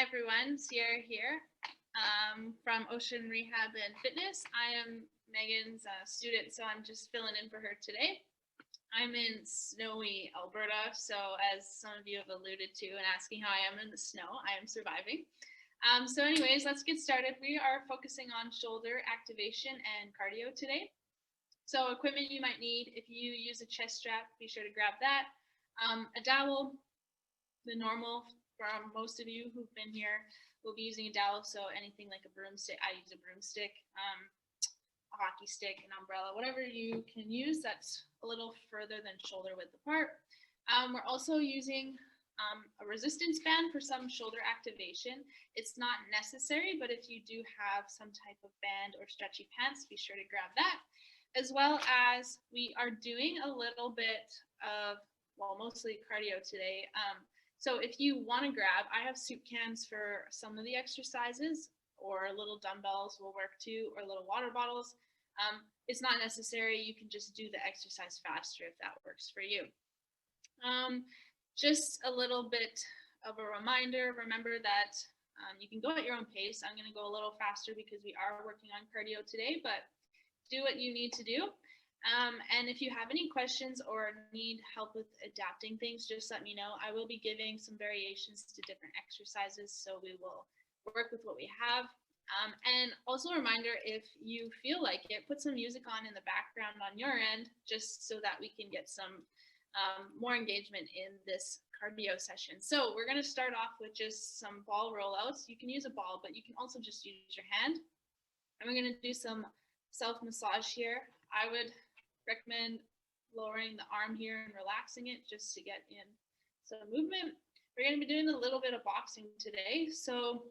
everyone, Sierra here from Ocean Rehab and Fitness. I am Megan's student, so I'm just filling in for her today. I'm in snowy Alberta, so as some of you have alluded to and asking how I am in the snow, I am surviving. So anyways, let's get started. We are focusing on shoulder activation and cardio today. So equipment you might need, if you use a chest strap, be sure to grab that. A dowel, the normal for most of you who've been here will be using a dowel, so anything like a broomstick. I use a broomstick, a hockey stick, an umbrella, whatever you can use that's a little further than shoulder width apart. We're also using a resistance band for some shoulder activation. It's not necessary, but if you do have some type of band or stretchy pants, be sure to grab that. As well as we are doing a little bit of, well, mostly cardio today. So if you want to grab, I have soup cans for some of the exercises, or little dumbbells will work too, or little water bottles. It's not necessary. You can just do the exercise faster if that works for you. Just a little bit of a reminder, remember that you can go at your own pace. I'm going to go a little faster because we are working on cardio today, but do what you need to do. And if you have any questions or need help with adapting things, just let me know. I will be giving some variations to different exercises, so we will work with what we have. And also a reminder, if you feel like it, put some music on in the background on your end, just so that we can get some more engagement in this cardio session. So we're going to start off with just some ball rollouts. You can use a ball, but you can also just use your hand. And we're going to do some self-massage here. I would recommend lowering the arm here and relaxing it just to get in some movement. We're going to be doing a little bit of boxing today, so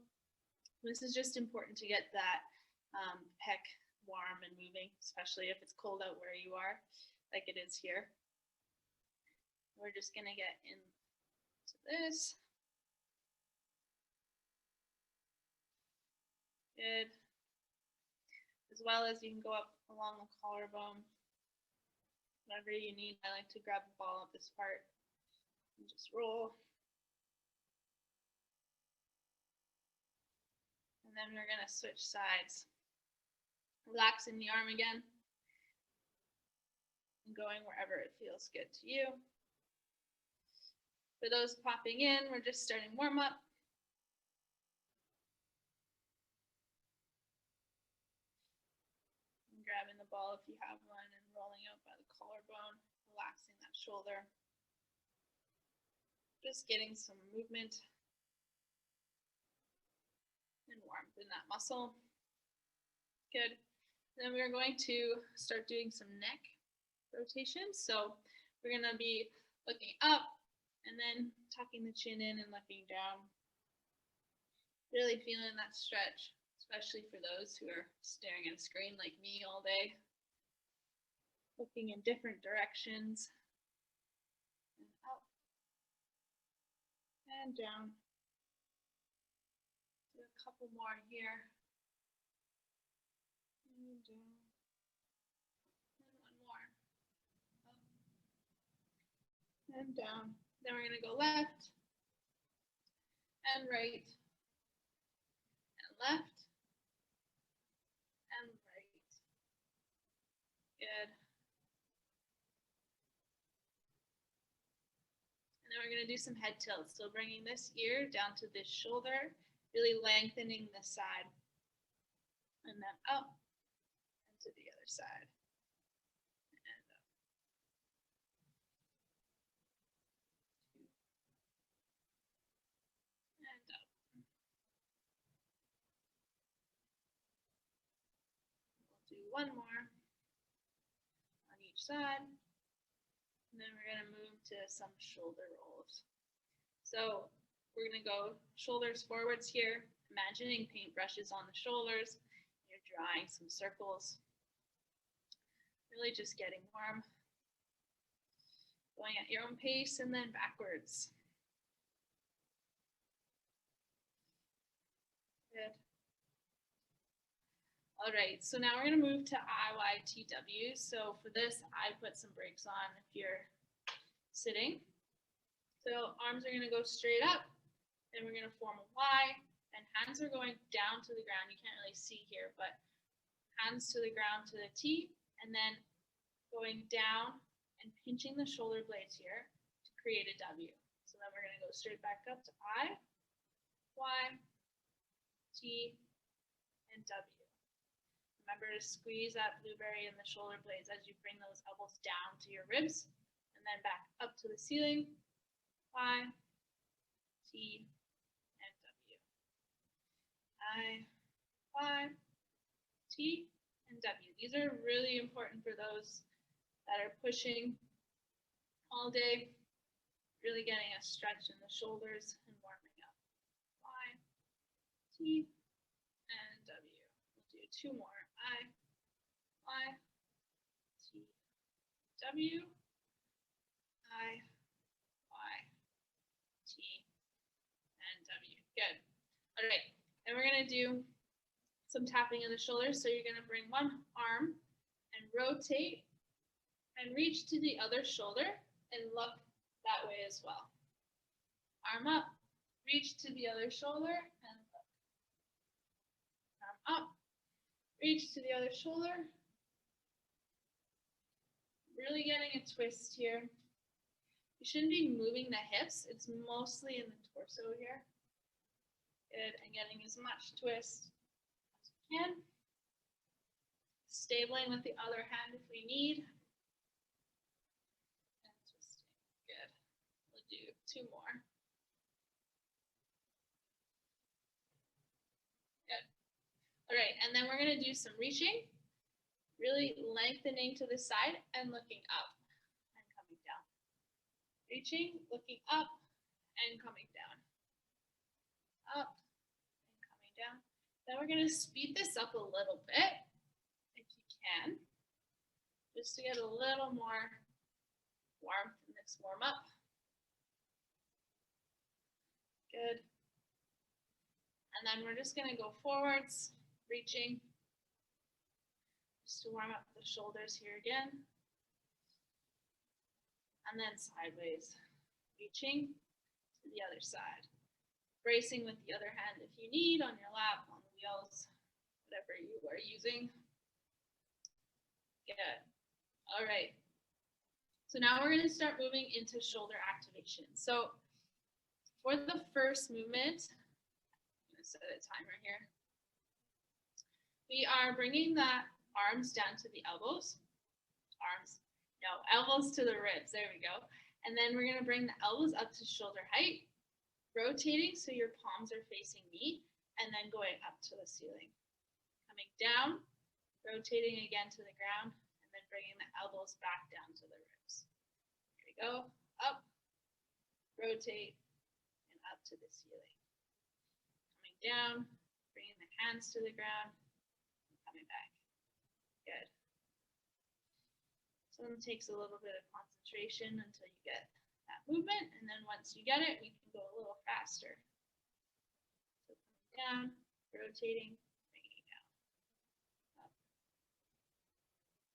this is just important to get that pec warm and moving, especially if it's cold out where you are, like it is here. We're just going to get into this. Good. As well as you can go up along the collarbone. Whatever you need. I like to grab the ball at this part and just roll. And then we're going to switch sides. Relaxing the arm again. And going wherever it feels good to you. For those popping in, we're just starting warm up. And grabbing the ball if you have one and rolling out by the collarbone, relaxing that shoulder. Just getting some movement and warmth in that muscle. Good. Then we're going to start doing some neck rotations. So we're going to be looking up and then tucking the chin in and looking down. Really feeling that stretch, especially for those who are staring at a screen like me all day. Looking in different directions. And up. And down. Do a couple more here. And down. And one more. Up. And down. Then we're going to go left. And right. And left. And right. Good. And then we're going to do some head tilts. So bringing this ear down to this shoulder, really lengthening this side. And then up and to the other side. And up. And up. We'll do one more on each side. And then we're going to move to some shoulder rolls. So we're going to go shoulders forwards here, imagining paintbrushes on the shoulders. You're drawing some circles. Really just getting warm. Going at your own pace and then backwards. Good. All right, so now we're going to move to IYTW. So for this, I put some brakes on if you're sitting. So arms are going to go straight up Then we're going to form a Y, and hands are going down to the ground. You can't really see here, but hands to the ground to the T, and then going down and pinching the shoulder blades here to create a W. So then we're going to go straight back up to I, Y, T, and W. Remember to squeeze that blueberry in the shoulder blades as you bring those elbows down to your ribs, and then back up to the ceiling, Y, T, and W. I, Y, T, and W. These are really important for those that are pushing all day, really getting a stretch in the shoulders and warming up. Y, T, and W. We'll do two more. I, Y, T, W, I, Y, T, and W. Good. All right. And we're going to do some tapping of the shoulders. So you're going to bring one arm and rotate and reach to the other shoulder and look that way as well. Arm up, reach to the other shoulder and look. Arm up, reach to the other shoulder. Really getting a twist here. You shouldn't be moving the hips. It's mostly in the torso here. Good, and getting as much twist as you can. Stabling with the other hand if we need. Good. We'll do two more. Good. All right, and then we're going to do some reaching, really lengthening to the side and looking up and coming down. Reaching, looking up and coming down. Up and coming down. Then we're going to speed this up a little bit, if you can, just to get a little more warmth in this warm up. Good. And then we're just going to go forwards, reaching, just to warm up the shoulders here again. And then sideways, reaching to the other side. Bracing with the other hand if you need, on your lap, on the wheels, whatever you are using. Good. All right. So now we're going to start moving into shoulder activation. So for the first movement, I'm going to set a timer here. We are bringing the arms down to the elbows. Elbows to the ribs. There we go. And then we're going to bring the elbows up to shoulder height, rotating so your palms are facing me, and then going up to the ceiling. Coming down, rotating again to the ground, and then bringing the elbows back down to the ribs. Here we go. Up, rotate, and up to the ceiling. Coming down, bringing the hands to the ground, and coming back. Good. So it takes a little bit of concentration until you get that movement, and then once you get it, we can go a little faster. So coming down, rotating, bringing it down. Up.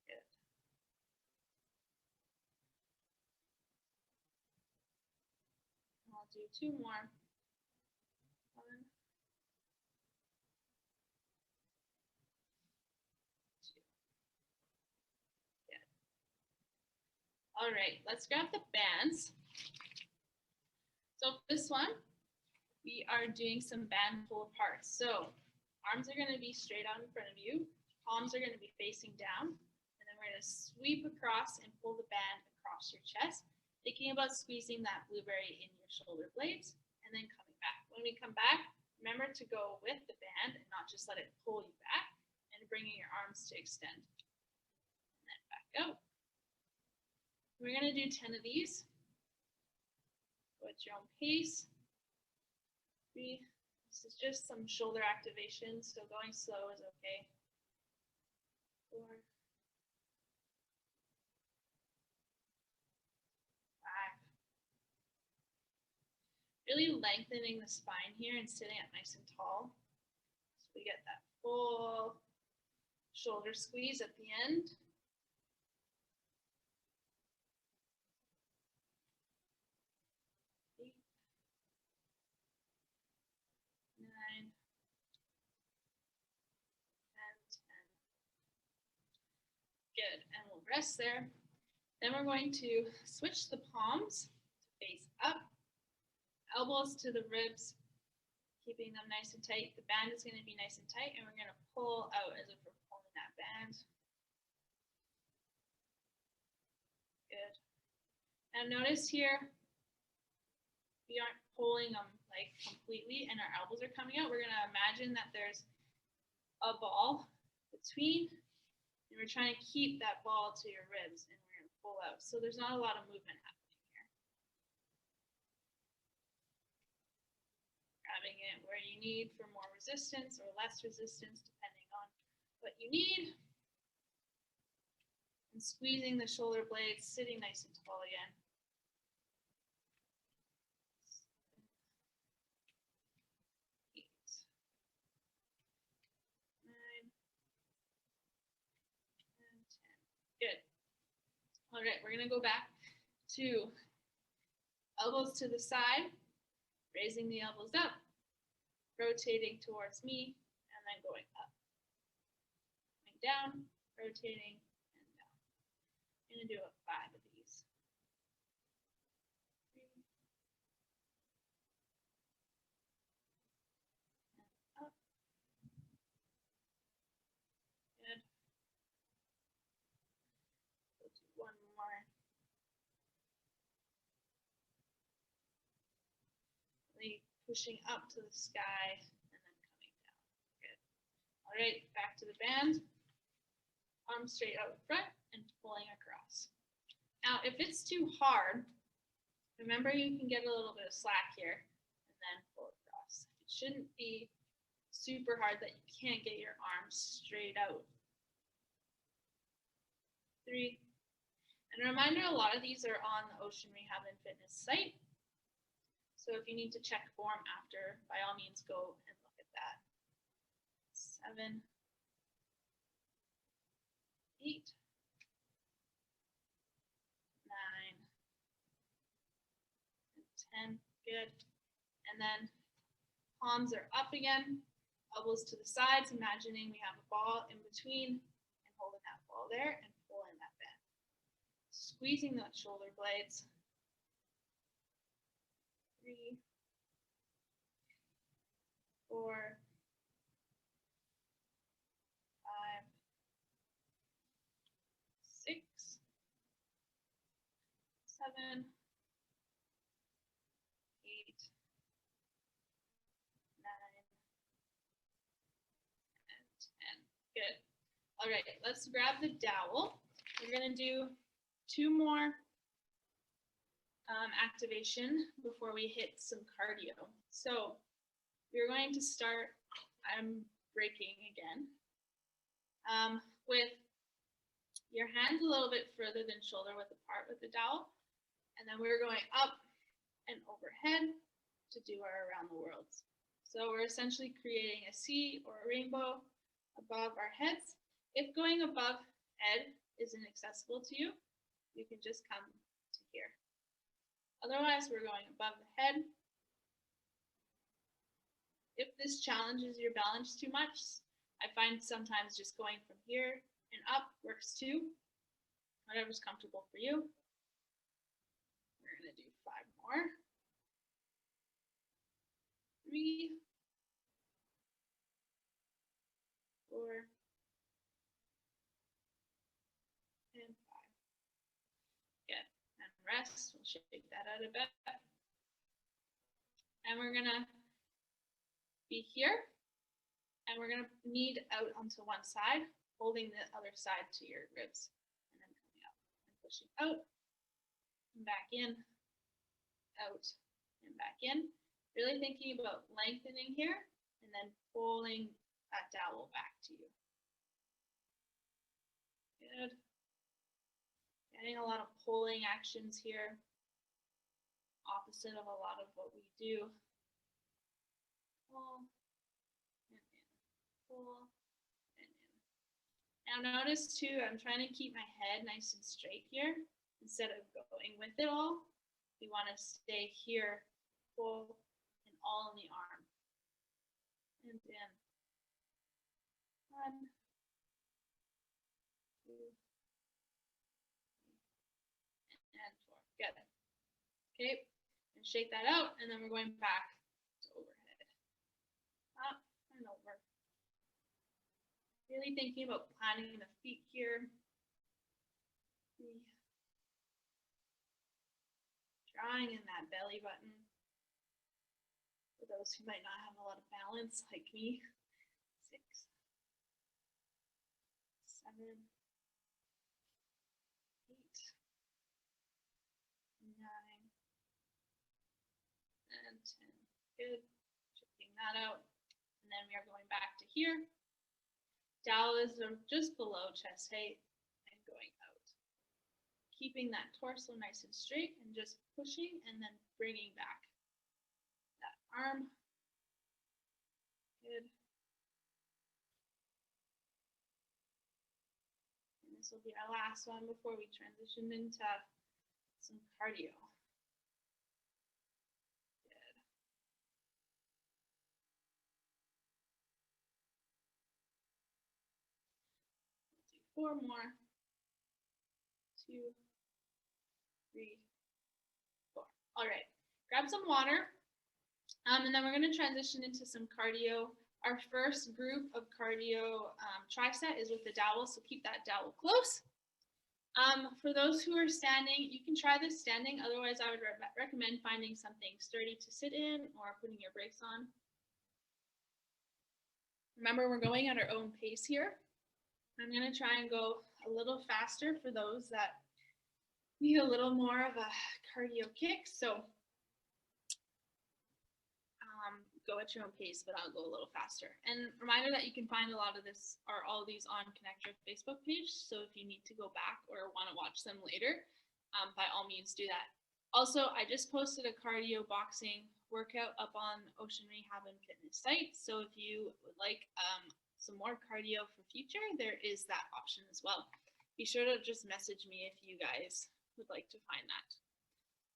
Good. And I'll do two more. One. All right, let's grab the bands. So this one, we are doing some band pull apart. So arms are going to be straight out in front of you. Palms are going to be facing down. And then we're going to sweep across and pull the band across your chest, thinking about squeezing that blueberry in your shoulder blades, and then coming back. When we come back, remember to go with the band and not just let it pull you back, and bringing your arms to extend. And then back out. We're going to do 10 of these. Go at your own pace. 3. This is just some shoulder activation, so going slow is okay. 4. 5. Really lengthening the spine here and sitting up nice and tall. So we get that full shoulder squeeze at the end. rest there. Then we're going to switch the palms to face up, elbows to the ribs, keeping them nice and tight. The band is going to be nice and tight, and we're going to pull out as if we're pulling that band. Good. Now notice here, we aren't pulling them like completely and our elbows are coming out. We're going to imagine that there's a ball between, and we're trying to keep that ball to your ribs, and we're going to pull out. So there's not a lot of movement happening here. Grabbing it where you need for more resistance or less resistance, depending on what you need. And squeezing the shoulder blades, sitting nice and tall again. 8, 9, and 10. Good. All right, we're going to go back to elbows to the side, raising the elbows up, rotating towards me, and then going up. Going down, rotating, and down. I'm going to do 5 of these. 3, and up. Good. We'll do one more. Really pushing up to the sky and then coming down. Good. All right, back to the band. Arms straight out in front and pulling across. Now, if it's too hard, remember you can get a little bit of slack here and then pull across. It shouldn't be super hard that you can't get your arms straight out. 3. And a reminder, a lot of these are on the Ocean Rehab and Fitness site. So if you need to check form after, by all means, go and look at that. 7, 8, 9, and 10. Good. And then palms are up again, elbows to the sides, imagining we have a ball in between and holding that ball there and pulling that band. Squeezing those shoulder blades. 3, 4, 5, 6, 7, 8, 9, and 10. Good. All right, let's grab the dowel. We're going to do 2 more activation before we hit some cardio. So we're going to start, I'm breaking again, with your hands a little bit further than shoulder width apart with the dowel. And then we're going up and overhead to do our around the worlds. So we're essentially creating a C or a rainbow above our heads. If going above head isn't accessible to you, you can just come to here. Otherwise, we're going above the head. If this challenges your balance too much, I find sometimes just going from here and up works too. Whatever's comfortable for you. We're going to do 5 more. 3, 4, and 5. Good. And rest. We'll shake that out a bit. And we're going to be here. And we're going to knead out onto one side, holding the other side to your ribs. And then coming up and pushing out. And back in. Out. And back in. Really thinking about lengthening here. And then pulling that dowel back to you. Good. Getting a lot of pulling actions here. Opposite of a lot of what we do. Pull and in. Pull and in. Now notice too, I'm trying to keep my head nice and straight here instead of going with it all. We want to stay here, pull, and all in the arm. And in. 1, 2, Good. Okay, and shake that out, and then we're going back to overhead. Up and over. Really thinking about planting the feet here. Drawing in that belly button. For those who might not have a lot of balance like me. 6, 7, 8, 9, and 10. Good. Shifting that out. And then we are going back to here. Taoism just below chest height and going out. Keeping that torso nice and straight and just pushing and then bringing back that arm. Good. And this will be our last one before we transition into some cardio. Good. We'll do 4 more. 2, 3, 4. All right, grab some water, and then we're going to transition into some cardio. Our first group of cardio tricep is with the dowel, so keep that dowel close. For those who are standing, you can try this standing. Otherwise, I would recommend finding something sturdy to sit in or putting your brakes on. Remember, we're going at our own pace here. I'm going to try and go a little faster for those that need a little more of a cardio kick. So go at your own pace, but I'll go a little faster. And reminder that you can find a lot of this or all of these on ConnecTogether Facebook page. So if you need to go back or want to watch them later, by all means do that. Also, I just posted a cardio boxing workout up on Ocean Rehab and Fitness site. So if you would like some more cardio for future, there is that option as well. Be sure to just message me if you guys would like to find that.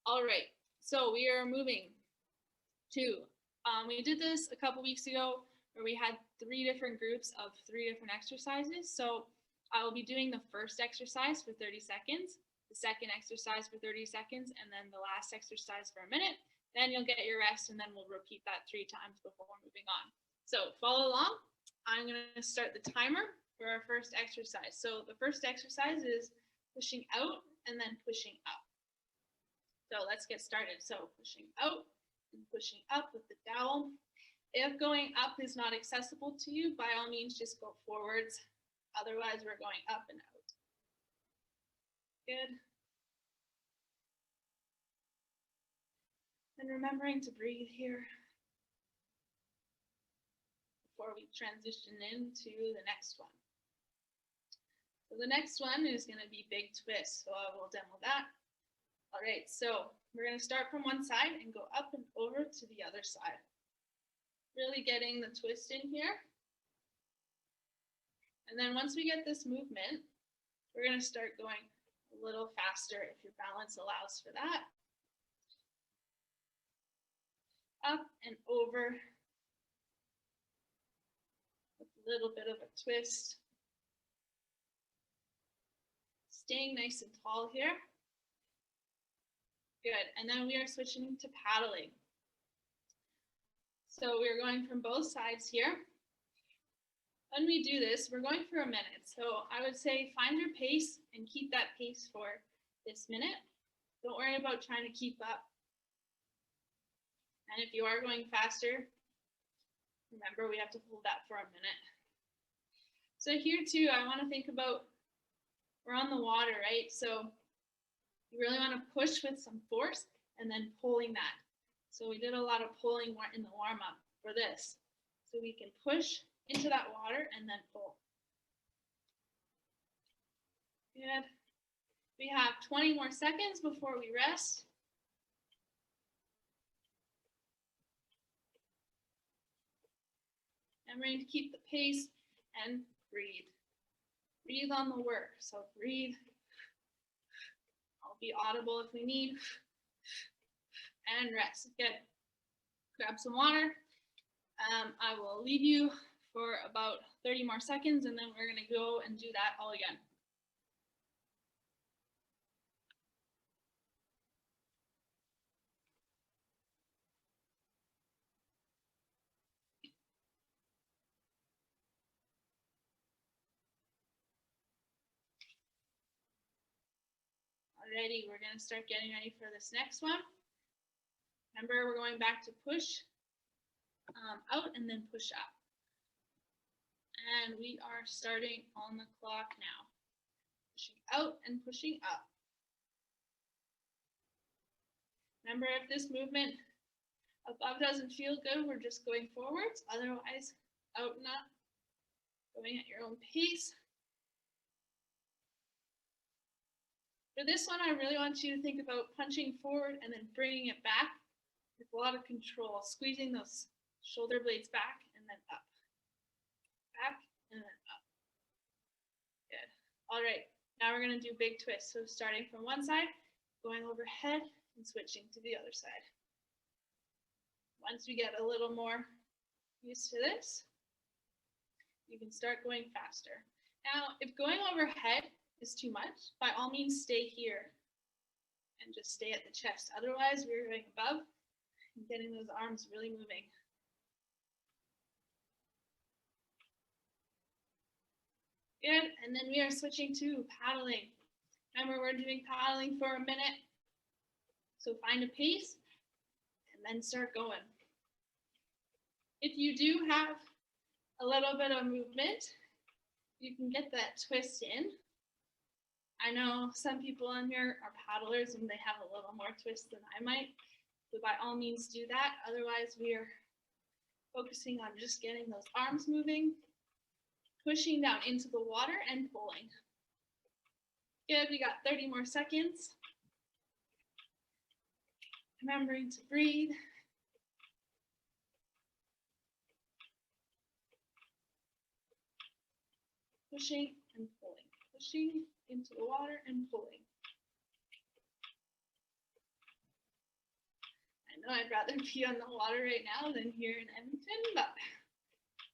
All right, so we are moving to, we did this a couple weeks ago where we had 3 different groups of 3 different exercises. So I will be doing the first exercise for 30 seconds, the second exercise for 30 seconds, and then the last exercise for a minute. Then you'll get your rest, and then we'll repeat that 3 times before moving on. So follow along. I'm going to start the timer for our first exercise. So the first exercise is pushing out and then pushing up. So let's get started. So pushing out and pushing up with the dowel. If going up is not accessible to you, by all means, just go forwards. Otherwise, we're going up and out. Good. And remembering to breathe here before we transition into the next one. So the next one is going to be big twist. So I will demo that. All right, so we're going to start from one side and go up and over to the other side. Really getting the twist in here. And then once we get this movement, we're going to start going a little faster if your balance allows for that. Up and over with a little bit of a twist. Staying nice and tall here. Good, and then we are switching to paddling. So we're going from both sides here. When we do this, we're going for a minute. So I would say find your pace and keep that pace for this minute. Don't worry about trying to keep up. And if you are going faster, remember we have to hold that for a minute. So here too, I want to think about, we're on the water, right? So you really want to push with some force and then pulling that. So we did a lot of pulling in the warm up for this. So we can push into that water and then pull. Good. We have 20 more seconds before we rest. And we're going to keep the pace and breathe. Breathe on the work. So breathe. I'll be audible if we need. And rest. Good. Grab some water. I will leave you for about 30 more seconds, and then we're going to go and do that all again. Alrighty, we're gonna start getting ready for this next one. Remember, we're going back to push out and then push up. And we are starting on the clock now. Pushing out and pushing up. Remember, if this movement above doesn't feel good, we're just going forwards. Otherwise, out and up, going at your own pace. For this one, I really want you to think about punching forward and then bringing it back with a lot of control, squeezing those shoulder blades back and then up. Back and then up. Good. All right, now we're going to do big twists. So starting from one side, going overhead and switching to the other side. Once we get a little more used to this, you can start going faster. Now, if going overhead is too much, by all means stay here and just stay at the chest. Otherwise, we're going above and getting those arms really moving. Good, and then we are switching to paddling. Remember, we're doing paddling for a minute. So find a pace and then start going. If you do have a little bit of movement, you can get that twist in. I know some people in here are paddlers and they have a little more twist than I might, so by all means do that. Otherwise, we are focusing on just getting those arms moving, pushing down into the water and pulling. Good, we got 30 more seconds. Remembering to breathe. Pushing and pulling, pushing into the water and pulling. I know I'd rather be on the water right now than here in Edmonton, but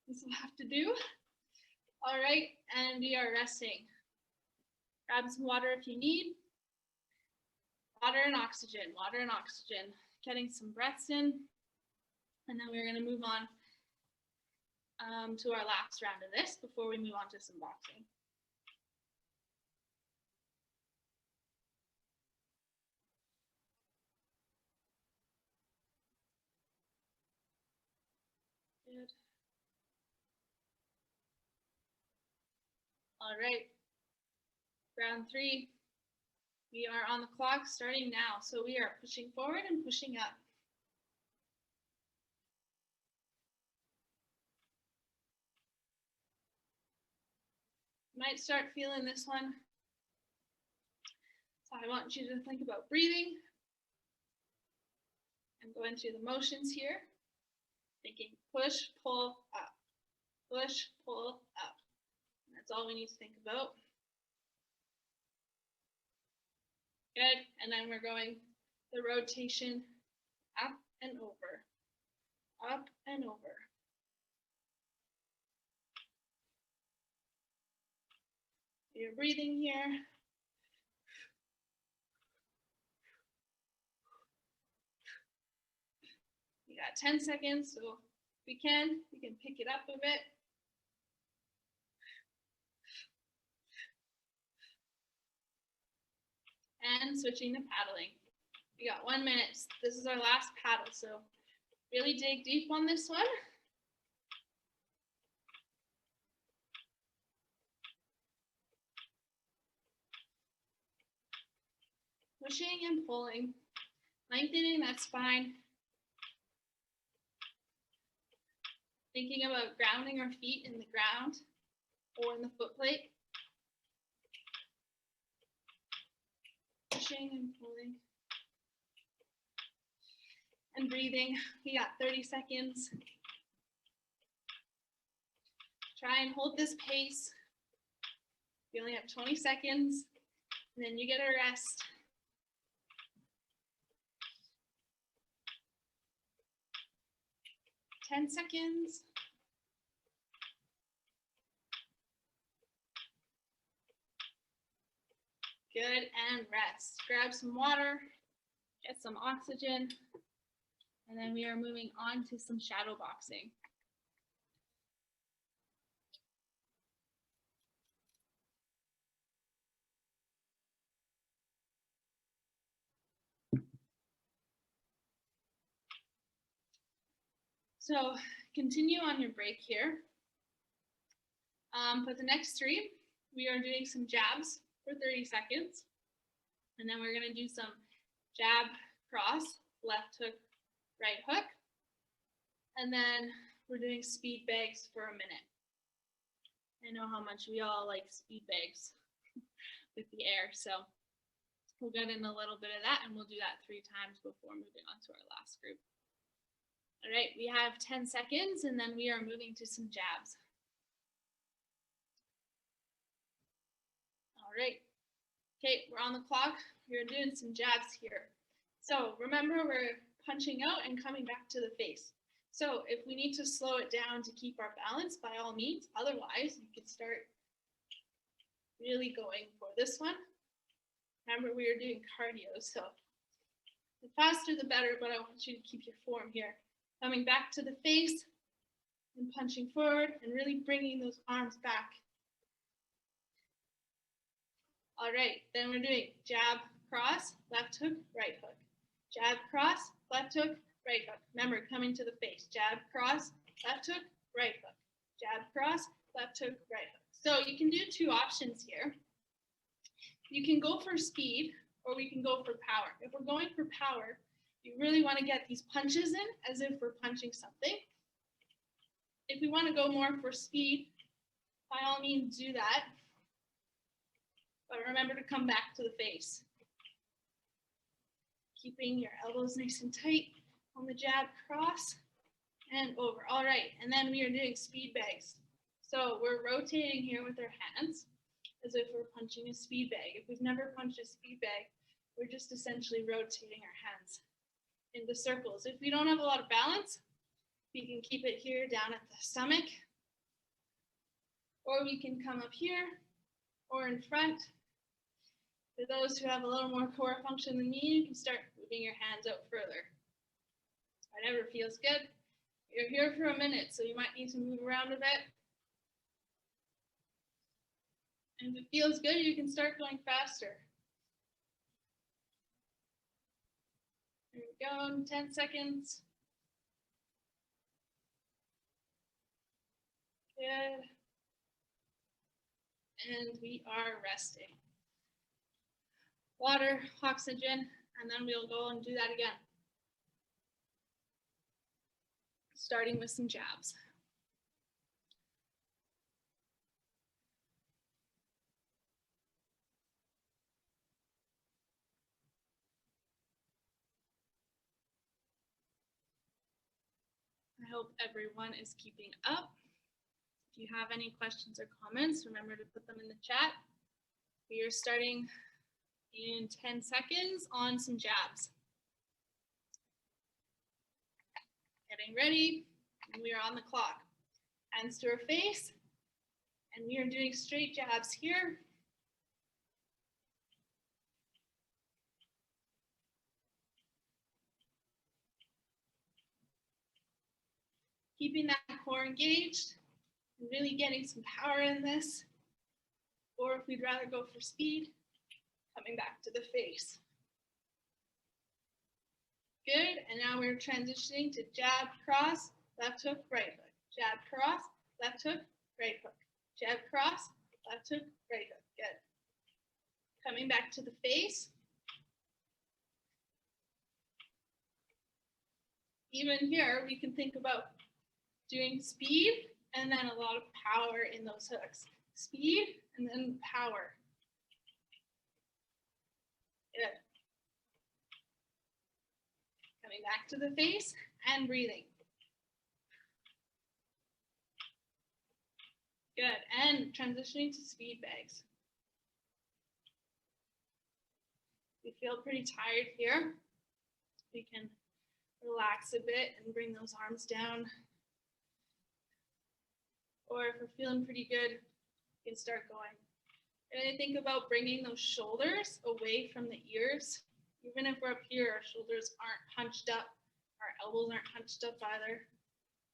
this will have to do. All right, and we are resting. Grab some water if you need. Water and oxygen, getting some breaths in, and then we're going to move on to our last round of this before we move on to some boxing. Good. All right, round 3. We are on the clock starting now. So we are pushing forward and pushing up. You might start feeling this one. So I want you to think about breathing and going through the motions here. Thinking push, pull, up. Push, pull, up. And that's all we need to think about. Good, and then we're going the rotation up and over, up and over. You're breathing here. You got 10 seconds, so if we can pick it up a bit. And switching to paddling. We got 1 minute. This is our last paddle, so really dig deep on this one. Pushing and pulling, lengthening that spine. Thinking about grounding our feet in the ground or in the foot plate. Pushing and pulling. And breathing. We got 30 seconds. Try and hold this pace. We only have 20 seconds, and then you get a rest. Ten seconds. Good, and rest. Grab some water, get some oxygen, and then we are moving on to some shadow boxing. So continue on your break here. For the next 3, we are doing some jabs for 30 seconds. And then we're going to do some jab, cross, left hook, right hook. And then we're doing speed bags for a minute. I know how much we all like speed bags with the air, so we'll get in a little bit of that, and we'll do that 3 times before moving on to our last group. All right, we have 10 seconds, and then we are moving to some jabs. All right. Okay, we're on the clock. We're doing some jabs here. So remember, we're punching out and coming back to the face. So if we need to slow it down to keep our balance, by all means. Otherwise, you can start really going for this one. Remember, we are doing cardio, so the faster the better, but I want you to keep your form here. Coming back to the face and punching forward and really bringing those arms back. All right, then we're doing jab, cross, left hook, right hook. Jab, cross, left hook, right hook. Remember, coming to the face. Jab, cross, left hook, right hook. Jab, cross, left hook, right hook. So you can do 2 options here. You can go for speed, or we can go for power. If we're going for power, you really want to get these punches in as if we're punching something. If we want to go more for speed, by all means do that. But remember to come back to the face. Keeping your elbows nice and tight on the jab, cross, and over. All right, and then we are doing speed bags. So we're rotating here with our hands as if we're punching a speed bag. If we've never punched a speed bag, we're just essentially rotating our hands into circles. If we don't have a lot of balance, we can keep it here down at the stomach, or we can come up here or in front. For those who have a little more core function than me, you can start moving your hands out further. Whatever feels good. You're here for a minute, so you might need to move around a bit. And if it feels good, you can start going faster. There we go, 10 seconds. Good. And we are resting. Water, oxygen, and then we'll go and do that again. Starting with some jabs. I hope everyone is keeping up. If you have any questions or comments, remember to put them in the chat. We are starting in 10 seconds on some jabs. Getting ready, and we are on the clock. Hands to our face, and we are doing straight jabs here. Keeping that core engaged, and really getting some power in this. Or if we'd rather go for speed, coming back to the face. Good, and now we're transitioning to jab, cross, left hook, right hook. Jab, cross, left hook, right hook. Jab, cross, left hook, right hook. Good. Coming back to the face. Even here, we can think about doing speed and then a lot of power in those hooks. Speed and then power. Good. Coming back to the face and breathing. Good, and transitioning to speed bags. We feel pretty tired here. We can relax a bit and bring those arms down. Or if we're feeling pretty good, we can start going. And I think about bringing those shoulders away from the ears. Even if we're up here, our shoulders aren't hunched up. Our elbows aren't hunched up either.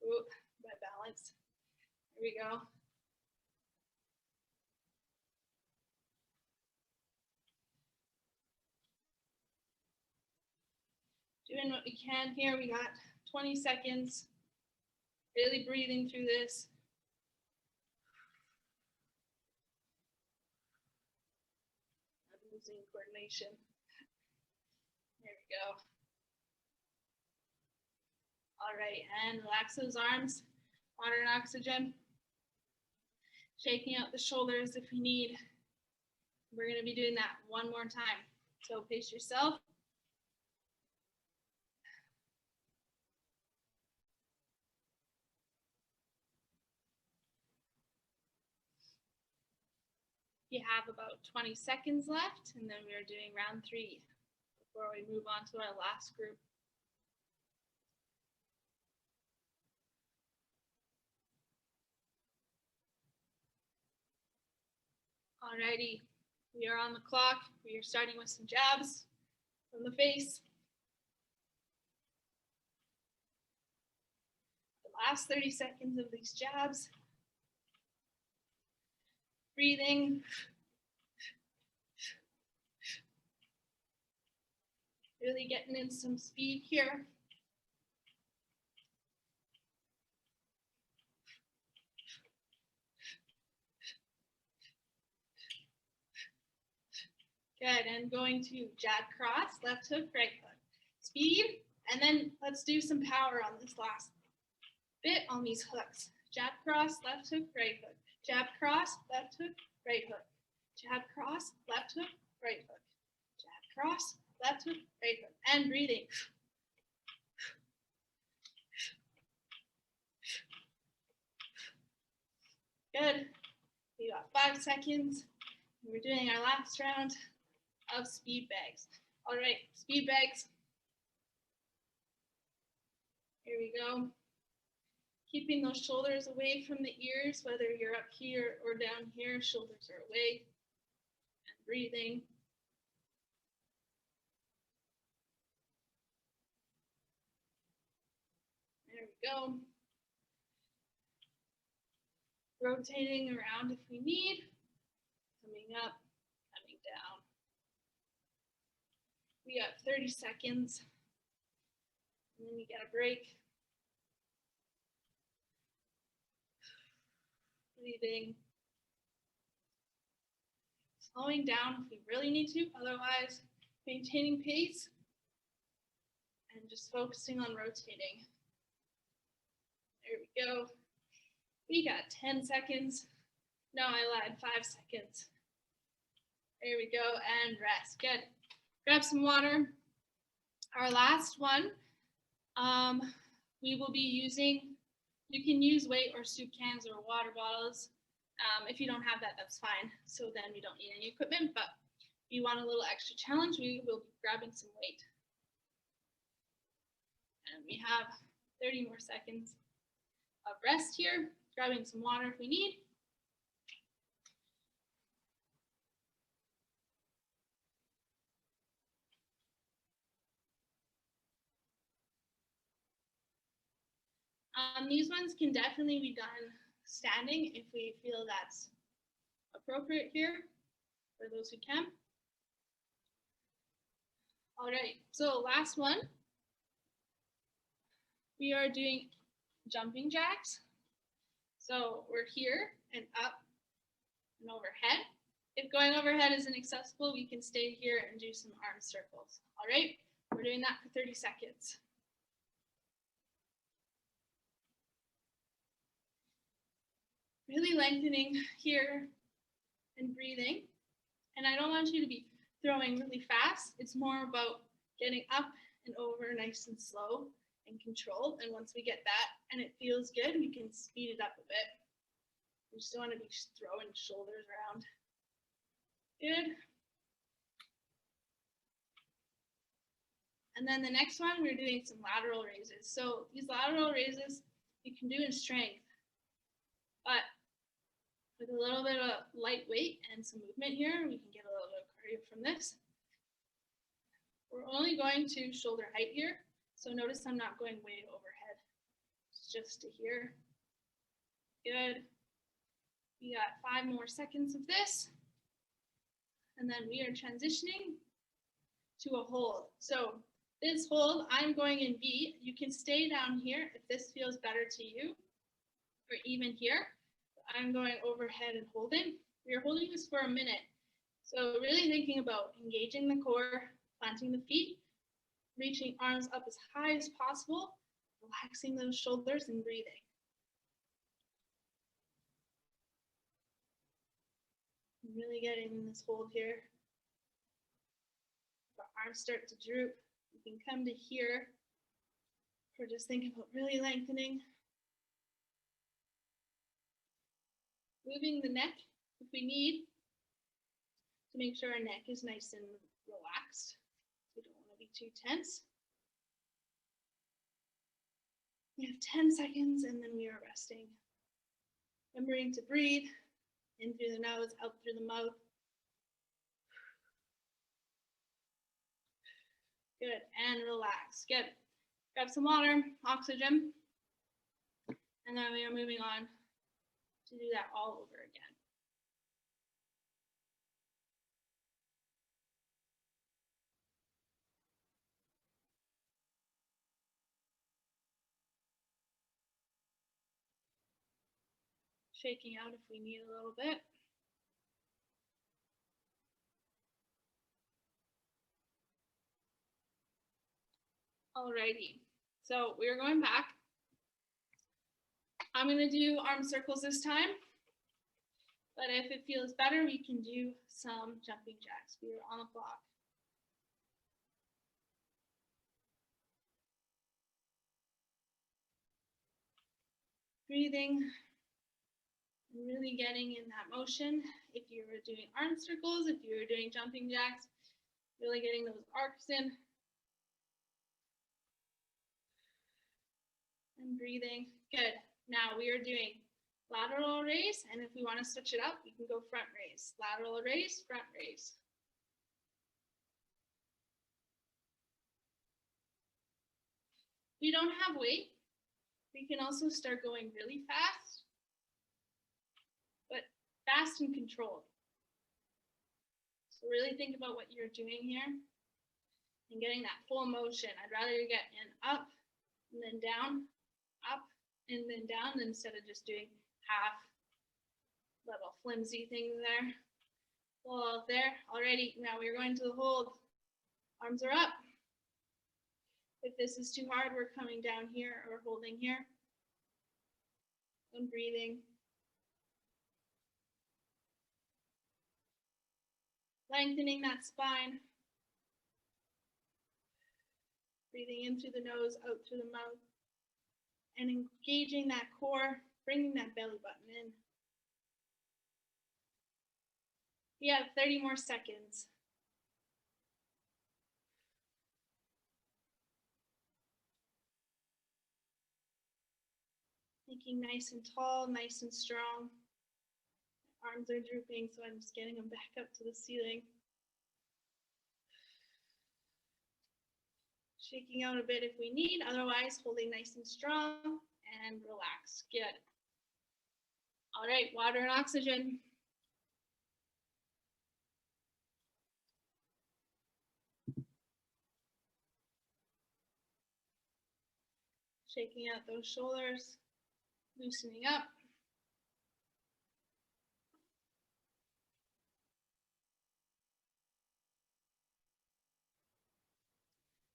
Ooh, my balance. There we go. Doing what we can here. We got 20 seconds. Really breathing through this. I'm losing coordination. There we go. All right, and relax those arms. Water and oxygen. Shaking out the shoulders if we need. We're going to be doing that one more time. So pace yourself. You have about 20 seconds left, and then we are doing round 3 before we move on to our last group. Alrighty, we are on the clock. We are starting with some jabs from the face. The last 30 seconds of these jabs. Breathing. Really getting in some speed here. Good, and going to jab cross, left hook, right hook. Speed, and then let's do some power on this last bit on these hooks. Jab cross, left hook, right hook. Jab cross, left hook, right hook. Jab cross, left hook, right hook. Jab cross, left hook, right hook. And breathing. Good. We got 5 seconds. We're doing our last round of speed bags. All right, speed bags. Here we go. Keeping those shoulders away from the ears, whether you're up here or down here, shoulders are away. And breathing. There we go. Rotating around if we need. Coming up, coming down. We got 30 seconds. And then you get a break. Breathing. Slowing down if we really need to, otherwise maintaining pace and just focusing on rotating. There we go. We got 10 seconds. No, I lied, 5 seconds. There we go, and rest. Good. Grab some water. Our last one, we will be using, you can use weight or soup cans or water bottles. If you don't have that, that's fine. So then we don't need any equipment, but if you want a little extra challenge, we will be grabbing some weight. And we have 30 more seconds of rest here, grabbing some water if we need. These ones can definitely be done standing if we feel that's appropriate here for those who can. All right, so last one. We are doing jumping jacks. So we're here and up and overhead. If going overhead isn't accessible, we can stay here and do some arm circles. All right, we're doing that for 30 seconds. Really lengthening here and breathing. And I don't want you to be throwing really fast. It's more about getting up and over nice and slow and controlled. And once we get that and it feels good, we can speed it up a bit. We just don't want to be throwing shoulders around. Good. And then the next one, we're doing some lateral raises. So these lateral raises you can do in strength, but with a little bit of light weight and some movement here, we can get a little bit of cardio from this. We're only going to shoulder height here. So notice I'm not going way overhead. It's just to here. Good. We got 5 more seconds of this. And then we are transitioning to a hold. So this hold, I'm going in V. You can stay down here if this feels better to you. even here. I'm going overhead and holding. We are holding this for a minute. So really thinking about engaging the core, planting the feet, reaching arms up as high as possible, relaxing those shoulders and breathing. Really getting in this hold here. The arms start to droop. You can come to here, or just think about really lengthening. Moving the neck if we need to make sure our neck is nice and relaxed. We don't want to be too tense. We have 10 seconds and then we are resting. Remembering to breathe in through the nose, out through the mouth. Good, and relax. Good. Grab some water, oxygen, and then we are moving on to do that all over again. Shaking out if we need a little bit. Alrighty, so we're going back. I'm going to do arm circles this time, but if it feels better, we can do some jumping jacks. We are on the clock. Breathing, really getting in that motion. If you were doing arm circles, if you were doing jumping jacks, really getting those arcs in. And breathing. Good. Now we are doing lateral raise, and if we want to switch it up, we can go front raise. Lateral raise, front raise. We don't have weight. We can also start going really fast, but fast and controlled. So really think about what you're doing here and getting that full motion. I'd rather you get in up and then down, up and then down, instead of just doing half little flimsy things there. Well, there already. Now we're going to the hold. Arms are up. If this is too hard, we're coming down here or holding here and breathing. Lengthening that spine. Breathing in through the nose, out through the mouth. And engaging that core, bringing that belly button in. We have 30 more seconds. Making nice and tall, nice and strong. Arms are drooping, so I'm just getting them back up to the ceiling. Shaking out a bit if we need, otherwise holding nice and strong and relax. Good. All right, water and oxygen. Shaking out those shoulders, loosening up.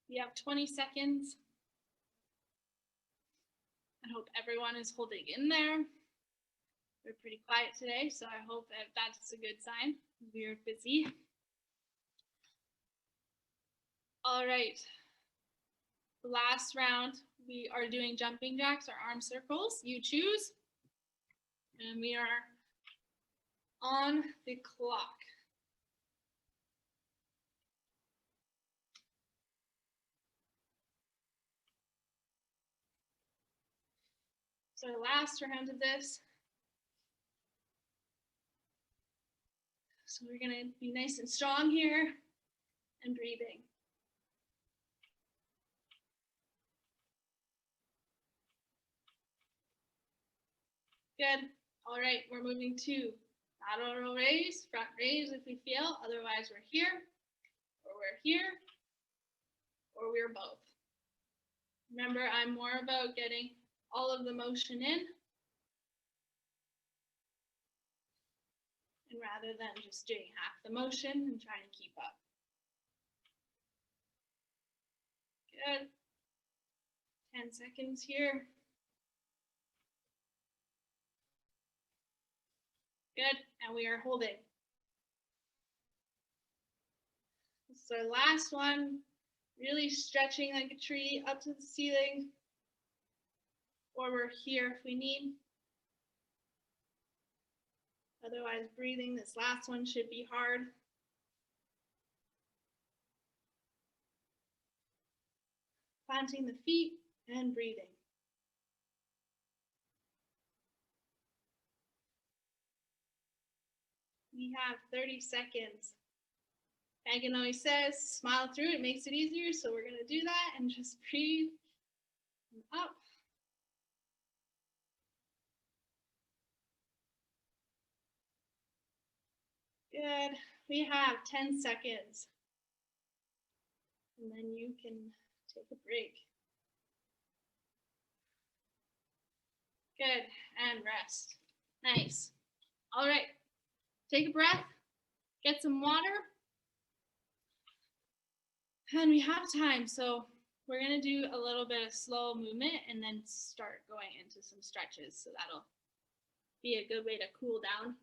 We have 20 seconds. I hope everyone is holding in there. We're pretty quiet today, so I hope that that's a good sign. We're busy. All right. The last round, we are doing jumping jacks or arm circles. You choose. And we are on the clock. So last round of this. So we're gonna be nice and strong here and breathing. Good. All right, we're moving to lateral raise, front raise if we feel. Otherwise, we're here, or we're here, or we're both. Remember, I'm more about getting all of the motion in rather than just doing half the motion and trying to keep up. Good. 10 seconds here. Good, and we are holding. This is our last one. Really stretching like a tree up to the ceiling. Or we're here if we need. Otherwise, breathing. This last one should be hard. Planting the feet and breathing. We have 30 seconds. Megan always says, smile through it, makes it easier. So we're gonna do that and just breathe up. Good. We have 10 seconds. And then you can take a break. Good. And rest. Nice. All right. Take a breath. Get some water. And we have time. So we're going to do a little bit of slow movement and then start going into some stretches. So that'll be a good way to cool down.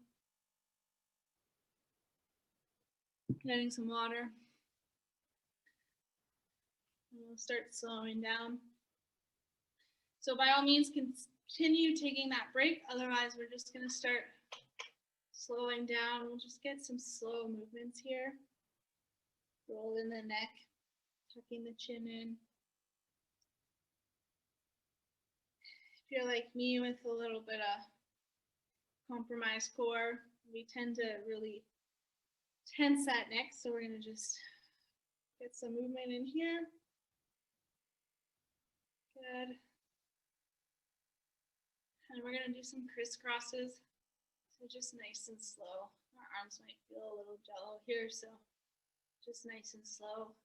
Getting some water. And we'll start slowing down. So by all means, continue taking that break. Otherwise, we're just going to start slowing down. We'll just get some slow movements here. Roll in the neck, tucking the chin in. If you're like me with a little bit of compromised core, we tend to really tense that neck. So we're going to just get some movement in here. Good. And we're going to do some crisscrosses. So just nice and slow. Our arms might feel a little jello here, so just nice and slow.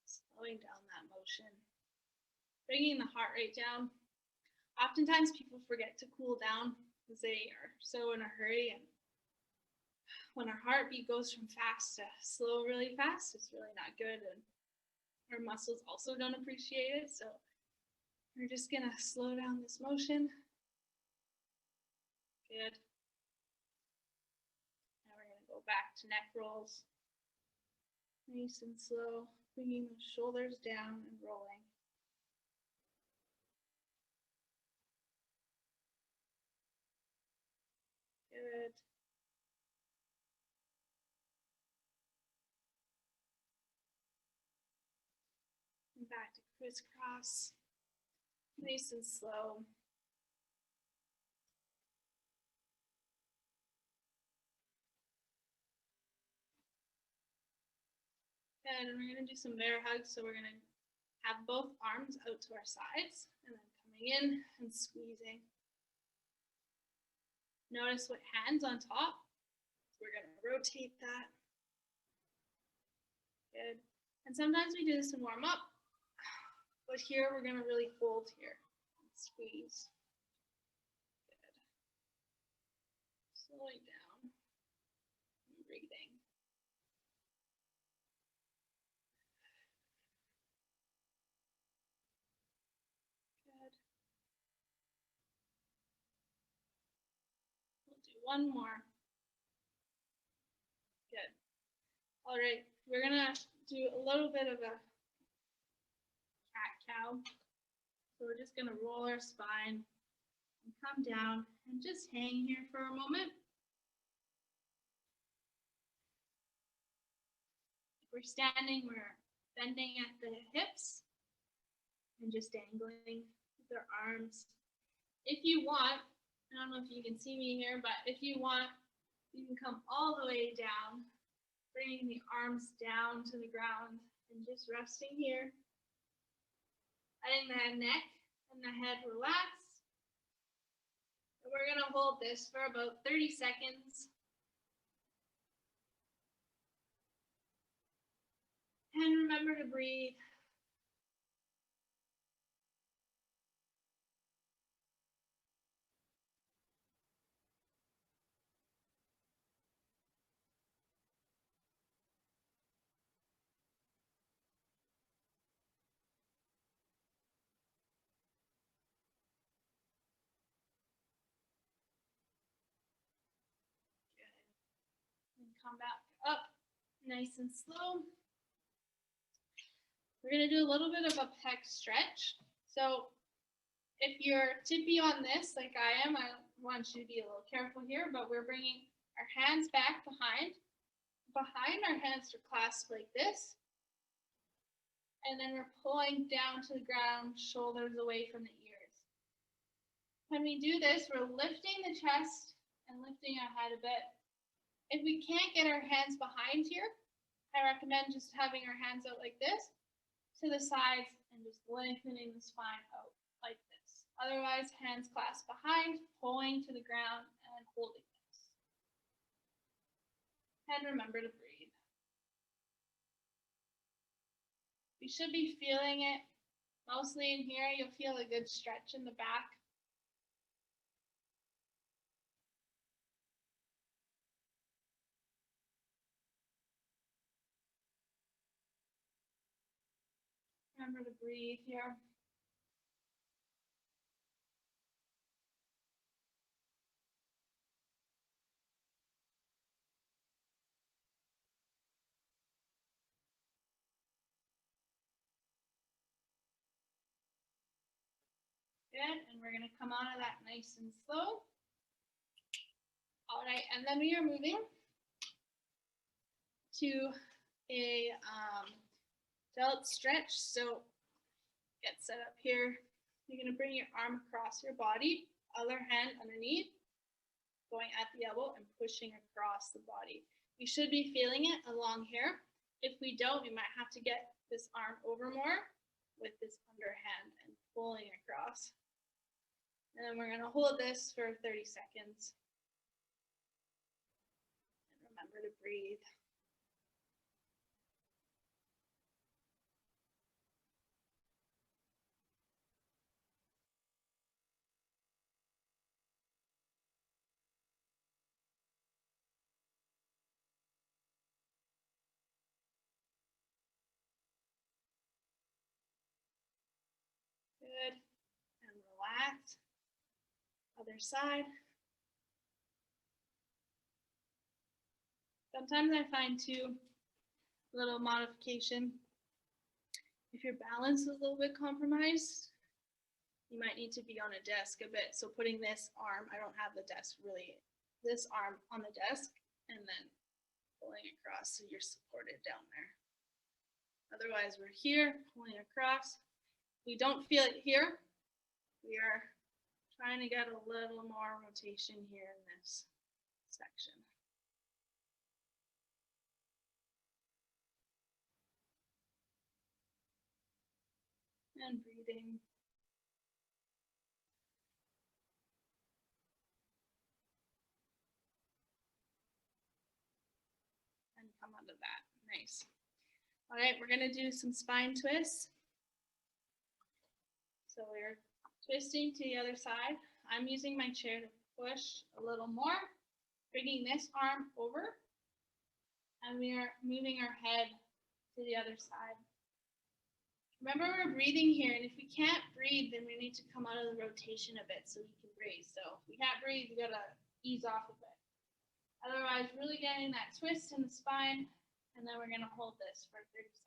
Slowing down that motion. Bringing the heart rate down. Oftentimes people forget to cool down because they are so in a hurry, and when our heartbeat goes from fast to slow really fast, it's really not good, and our muscles also don't appreciate it. So we're just gonna slow down this motion. Good. Now we're gonna go back to neck rolls. Nice and slow, bringing the shoulders down and rolling. Good. And back to crisscross. Nice and slow. Good, and we're going to do some bear hugs. So we're going to have both arms out to our sides and then coming in and squeezing. Notice what hands on top. We're going to rotate that. Good. And sometimes we do this in warm up, but here we're going to really hold here and squeeze. Good. Slowing down and breathing. Good. We'll do one more. Good. All right, we're going to do a little bit of a cat-cow. So we're just going to roll our spine and come down and just hang here for a moment. If we're standing, we're bending at the hips and just dangling with our arms. If you want, I don't know if you can see me here, but if you want, you can come all the way down, bringing the arms down to the ground and just resting here. Letting the neck and the head relax. And we're going to hold this for about 30 seconds. And remember to breathe. come back up nice and slow. We're going to do a little bit of a pec stretch. So if you're tippy on this, like I am, I want you to be a little careful here, but we're bringing our hands back behind. Behind our hands are clasped like this. And then we're pulling down to the ground, shoulders away from the ears. When we do this, we're lifting the chest and lifting our head a bit. If we can't get our hands behind here, I recommend just having our hands out like this to the sides and just lengthening the spine out like this. Otherwise, hands clasped behind, pulling to the ground and holding this. And remember to breathe. You should be feeling it. Mostly in here, you'll feel a good stretch in the back. Remember to breathe here. Good, and we're going to come out of that nice and slow. All right, and then we are moving to a delt stretch. So get set up here. You're going to bring your arm across your body, other hand underneath, going at the elbow and pushing across the body. You should be feeling it along here. If we don't, we might have to get this arm over more with this underhand and pulling across. And then we're going to hold this for 30 seconds. And remember to breathe. Good. And relax. Other side. Sometimes I find too, a little modification. If your balance is a little bit compromised, you might need to be on a desk a bit. So putting this arm, I don't have the desk really, this arm on the desk and then pulling across so you're supported down there. Otherwise, we're here, pulling across. We don't feel it here. We are trying to get a little more rotation here in this section. And breathing. And come out of that. Nice. All right, we're going to do some spine twists. So we're twisting to the other side. I'm using my chair to push a little more, bringing this arm over, and we are moving our head to the other side. Remember, we're breathing here, and if we can't breathe, then we need to come out of the rotation a bit so we can breathe. So if we can't breathe, we gotta ease off a bit. Otherwise, really getting that twist in the spine, and then we're gonna hold this for 30 seconds.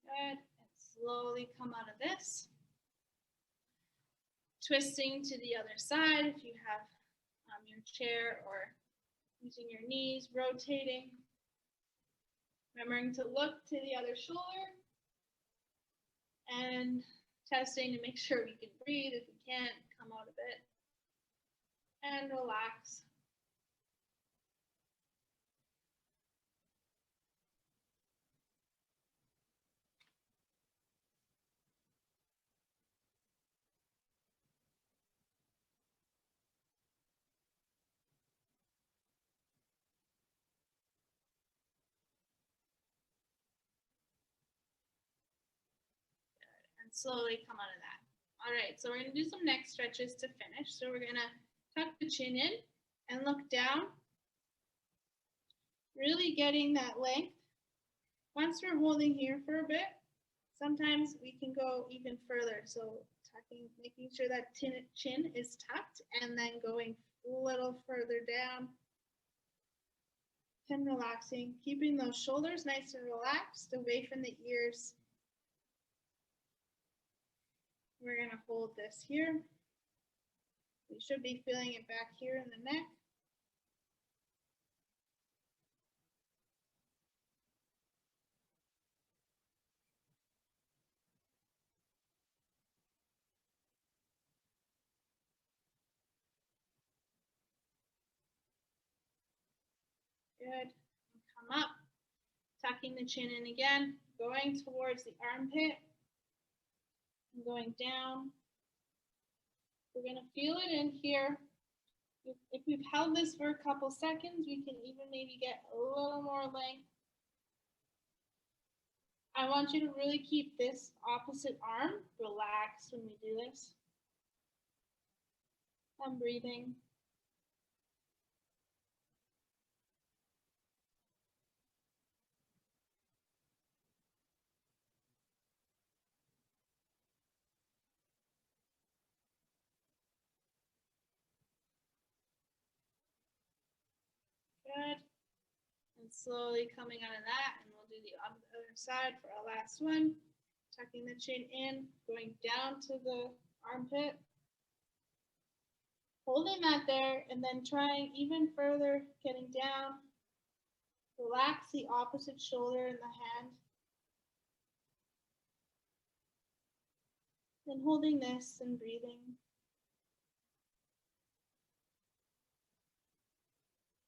Good, and slowly come out of this. Twisting to the other side if you have your chair or using your knees, rotating. Remembering to look to the other shoulder and testing to make sure we can breathe. If we can't, come out a bit and relax. slowly come out of that. All right, so we're going to do some neck stretches to finish. So we're going to tuck the chin in and look down, really getting that length. Once we're holding here for a bit, sometimes we can go even further. So tucking, making sure that chin is tucked and then going a little further down and relaxing, keeping those shoulders nice and relaxed away from the ears. We're going to hold this here. We should be feeling it back here in the neck. Good. Come up, tucking the chin in again, going towards the armpit, and going down. We're going to feel it in here. If we've held this for a couple seconds, we can even maybe get a little more length. I want you to really keep this opposite arm relaxed when we do this. I'm breathing. Good. And slowly coming out of that, and we'll do the other side for our last one. Tucking the chin in, going down to the armpit. Holding that there, and then trying even further, getting down. Relax the opposite shoulder in the hand. Then holding this and breathing.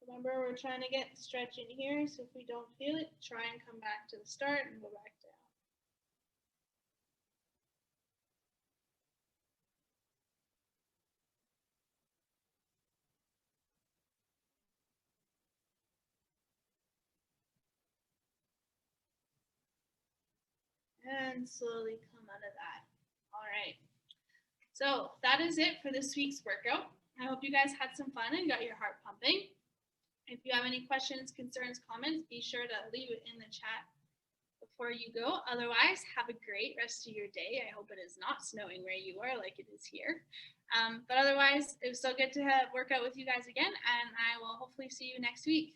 Remember, we're trying to get stretch in here, so if we don't feel it, try and come back to the start and go back down. And slowly come out of that. All right. So that is it for this week's workout. I hope you guys had some fun and got your heart pumping. If you have any questions, concerns, comments, be sure to leave it in the chat before you go. Otherwise, have a great rest of your day. I hope it is not snowing where you are like it is here. But otherwise, it was so good to work out with you guys again, and I will hopefully see you next week.